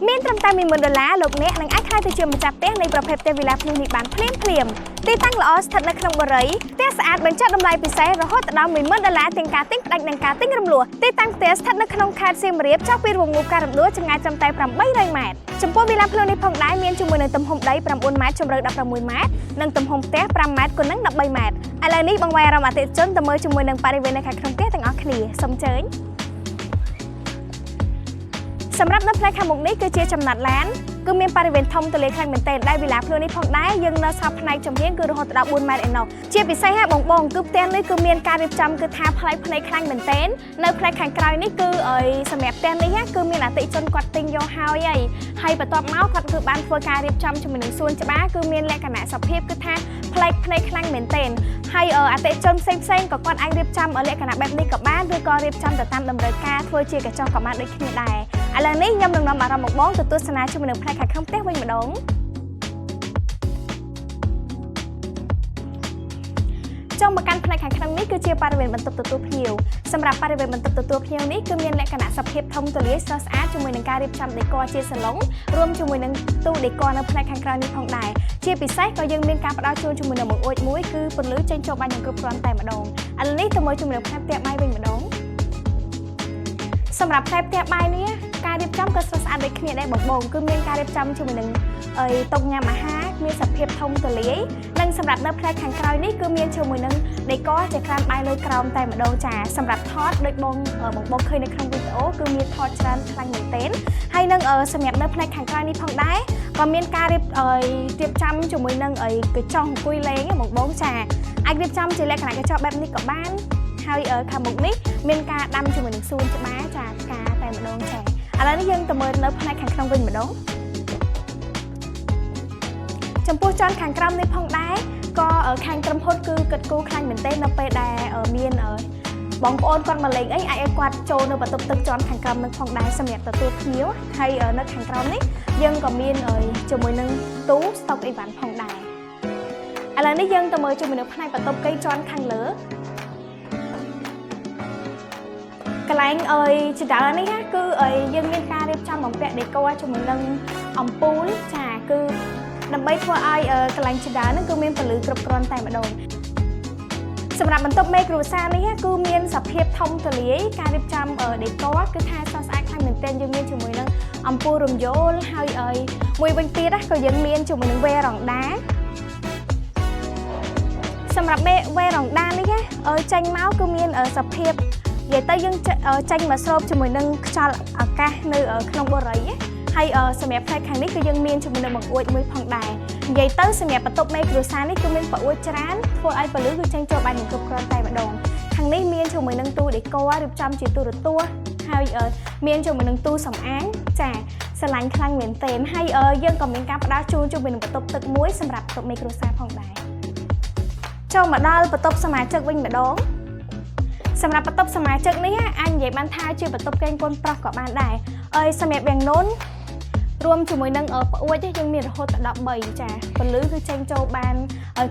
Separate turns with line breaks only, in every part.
មានត្រឹមតែ$1,000លោកអ្នកនឹងអាចក្លាយទៅជាម្ចាស់ផ្ទះនៃប្រភេទផ្ទះវីឡាភ្លឺនេះបានភ្លាមទីតាំងល្អស្ថិតនៅក្នុងបុរីផ្ទះស្អាតបញ្ចុះតម្លៃពិសេសរហូតដល់$10,000ទាំងការទិញផ្ដាច់និងការទិញរំលោះទីតាំងផ្ទះស្ថិតនៅក្នុងខេត្តសៀមរាបចុះពីរង្វង់ការរំដួលចម្ងាយត្រឹមតែ800ម៉ែត្រចំពោះវីឡាភ្លឺនេះផងដែរមានជាមួយនឹងទំហំដី9ម៉ែត្រជម្រៅ16ម៉ែត្រនិងទំហំផ្ទះ5ម៉ែត្រគុណនឹង13ម៉ែត្រឥឡូវនេះបងវាយអារម្មណ៍អតិថិជនទៅមើលជាមួយនឹងបរិវេណនៅខាងក្នុងផ្ទះទាំងអស់គ្នាសូមអញ្ជើញសម្រាប់នៅផ្នែកខាងមុខនេះគឺជាចំណាត់ឡានគឺមានបរិវេណធំទូលាយខ្លាំងមែនទែនដែលវីឡាភ្លឺនេះផងដែរយើងនៅសល់ផ្នែកចំហៀងគឺរហូតដល់4ម៉ែត្រឯណោះជាពិសេសបងគឺផ្ទះនេះគឺមានការរៀបចំគឺថាផ្លែភ្នែកខ្លាំងមែនទែននៅផ្នែកខាងក្រោយនេះគឺសម្រាប់ផ្ទះនេះគឺមានអតិថិជនគាត់ទិញយកហើយបន្ទាប់មកគាត់គឺបានធ្វើការរៀបចំជាមួយនឹងសួនច្បារគឺមានលក្ខណៈសភាពគឺថាផ្លែភ្នែកខ្លាំងមែនទែនហើយអតិថិជនផ្សេងក៏គាត់អាចរៀបចំលក្ខណៈបែបនេះក៏បានឬក៏រៀបចំទៅតាមតម្រូវការធ្វើជាកញ្ចក់ក៏បានដូចគ្នាដែរឥឡូវនេះខ្ញុំនឹងនាំអារម្មណ៍បងទៅទស្សនាជាមួយនឹងផ្នែកខាងក្នុងផ្ទះវិញម្ដងចុងមកកាន់ផ្នែកខាងក្នុងនេះគឺជាបរិវេណបន្ទប់ទទួលភ្ញៀវសម្រាប់បរិវេណបន្ទប់ទទួលភ្ញៀវនេះគឺមានលក្ខណៈសភាពធំទូលាយស្រស់ស្អាតជាមួយនឹងការរៀបចំដេក័រជាសាឡុងរួមជាមួយនឹងទូដេក័រនៅផ្នែកខាងក្រោយនេះផងដែរជាពិសេសក៏យើងមានការផ្ដល់ជូនជាមួយនឹងបង្អួចមួយគឺពន្លឺចេញចូលបានយ៉ាងគ្រប់គ្រាន់តែម្ដងឥឡូវនេះទៅមើលជាមួយនឹងផ្នែកផ្ទះបាយវិញម្ដងសម្រាប់ផ្នែកផ្ទះបាយនេះការរៀបចំក៏ស្រស់ស្អាតដូចគ្នាដែរបងគឺមានការរៀបចំជាមួយនឹងតុញ៉ាំអាហារមានសភាពធំទូលាយនិងសម្រាប់នៅផ្នែកខាងក្រោយនេះគឺមានជាមួយនឹងដេក័រជាក្រានបាយលើក្រោមតែម្ដងចាសម្រាប់ថតដូចបងឃើញនៅក្នុងវីដេអូគឺមានថតច្រើនខ្លាំងមែនទែនហើយនឹងសម្រាប់នៅផ្នែកខាងក្រោយនេះផងដែរក៏មានការរៀបចំជាមួយនឹងកញ្ចក់អង្គុយលេងបងចាអាចរៀបចំជាលក្ខណៈកញ្ចក់បែបនេះក៏បានហើយខាងមុខនេះមានការដាំជាមួយនឹងសួនច្បារចាការតែម្ដងចាឥឡូវនេះយើងទៅមើលនៅផ្នែកខាងក្នុងវិញម្ដងចំពោះច័ន្ទខាងក្រោមនេះផងដែរក៏ខាងក្រុមហ៊ុនគឺគិតគូរខ្លាំងមែនទែននៅពេលដែលមានបងប្អូនគាត់មកលេងអាចឲ្យគាត់ចូលនៅបន្ទប់ទឹកច័ន្ទខាងក្រោមនឹងផងដែរសម្រាប់ទទួលភ្ញៀវហើយនៅខាងក្រោមនេះយើងក៏មានជាមួយនឹងទូស្តុកអីវ៉ាន់ផងដែរឥឡូវនេះយើងទៅមើលជាមួយនឹងផ្នែកបន្ទប់កេងច័ន្ទខាងលើកន្លែងជាដើមនេះគឺយើងមានការរៀបចំបំពាក់ដេក័រជាមួយនឹងអំពូលចាគឺដើម្បីធ្វើឲ្យកន្លែងជាដើមហ្នឹងគឺមានពន្លឺគ្រប់គ្រាន់តែម្ដងសម្រាប់បន្ទប់មេគ្រួសារនេះគឺមានសភាពធំទូលាយការរៀបចំដេក័រគឺថាស្រស់ស្អាតខ្លាំងមែនទែនយើងមានជាមួយនឹងអំពូលរំយោលហើយមួយវិញទៀតក៏យើងមានជាមួយនឹងវេរ៉ង់ដាសម្រាប់វេរ៉ង់ដានេះចេញមកគឺមានសភាពនិយាយទៅយើងចេញមកស្រូបជាមួយនឹងខ្យល់អាកាសនៅក្នុងបុរីហើយសម្រាប់ផ្នែកខាងនេះគឺយើងមានជាមួយនឹងបង្អួចមួយផងដែរនិយាយទៅសម្រាប់បន្ទប់មេគ្រួសារនេះគឺមានបង្អួចច្រើនធ្វើឲ្យពលឺគឺចេញចូលបានយ៉ាងគ្រប់គ្រាន់តែម្ដងខាងនេះមានជាមួយនឹងទូដេក័ររៀបចំជាទូរទស្សន៍ហើយមានជាមួយនឹងទូសំអាងចាស្រឡាញ់ខ្លាំងមែនទែនហើយយើងក៏មានការផ្ដល់ជូនជាមួយនឹងបន្ទប់ទឹកមួយសម្រាប់បន្ទប់មេគ្រួសារផងដែរចូលមកដល់បន្ទប់សមាជិកវិញម្ដងសម្រាប់បន្ទប់សមាជិកនេះអាចនិយាយបានថាជាបន្ទប់កេងកូនប្រុសក៏បានដែរសម្រាប់យ៉ាងនោះរួមជាមួយនឹងប្អួចយើងមានរហូតដល់13ចាពន្លឺគឺចេញចូលបាន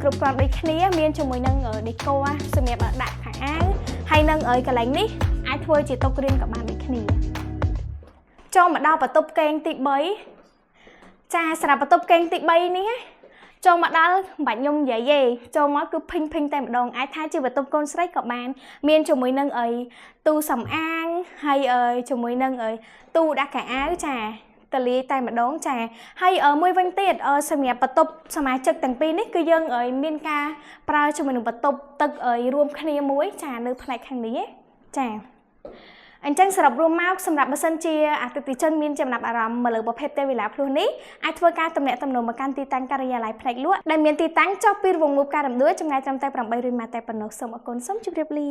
គ្រប់គ្រាន់ដូចគ្នាមានជាមួយនឹងដេក័រសម្រាប់ដាក់ខោអាវហើយនឹងកន្លែងនេះអាចធ្វើជាតុរៀនក៏បានដូចគ្នាចូលមកដល់បន្ទប់កេងទី3ចាសម្រាប់បន្ទប់កេងទី3នេះចូលមកដល់មិនបាច់ខ្ញុំនិយាយទេចូលមកគឺភីងតែម្ដងអាចថាជាបន្ទប់កូនស្រីក៏បានមានជាមួយនឹងទូសំអាងហើយជាមួយនឹងទូដាក់កៅអៅចាតលាយតែម្ដងចាហើយមួយវិញទៀតសម្រាប់បន្ទប់សមាជិកទាំងពីរនេះគឺយើងមានការប្រើជាមួយនឹងបន្ទប់ទឹករួមគ្នាមួយចានៅផ្នែកខាងនេះចាអញ្ចឹងសរុបរួមមកសម្រាប់បើសិនជាអតិថិជនមានចំណាប់អារម្មណ៍មកលើប្រភេទផ្ទះវីឡាភ្លឺនេះអាចធ្វើការទំនាក់ទំនងមកកាន់ទីតាំងការិយាល័យផ្នែកលក់ដែលមានទីតាំងចុះពីរង្វង់ការរំដួលចម្ងាយត្រឹមតែ800ម៉ែត្រតែប៉ុណ្ណោះសូមអរគុណសូមជម្រាបលា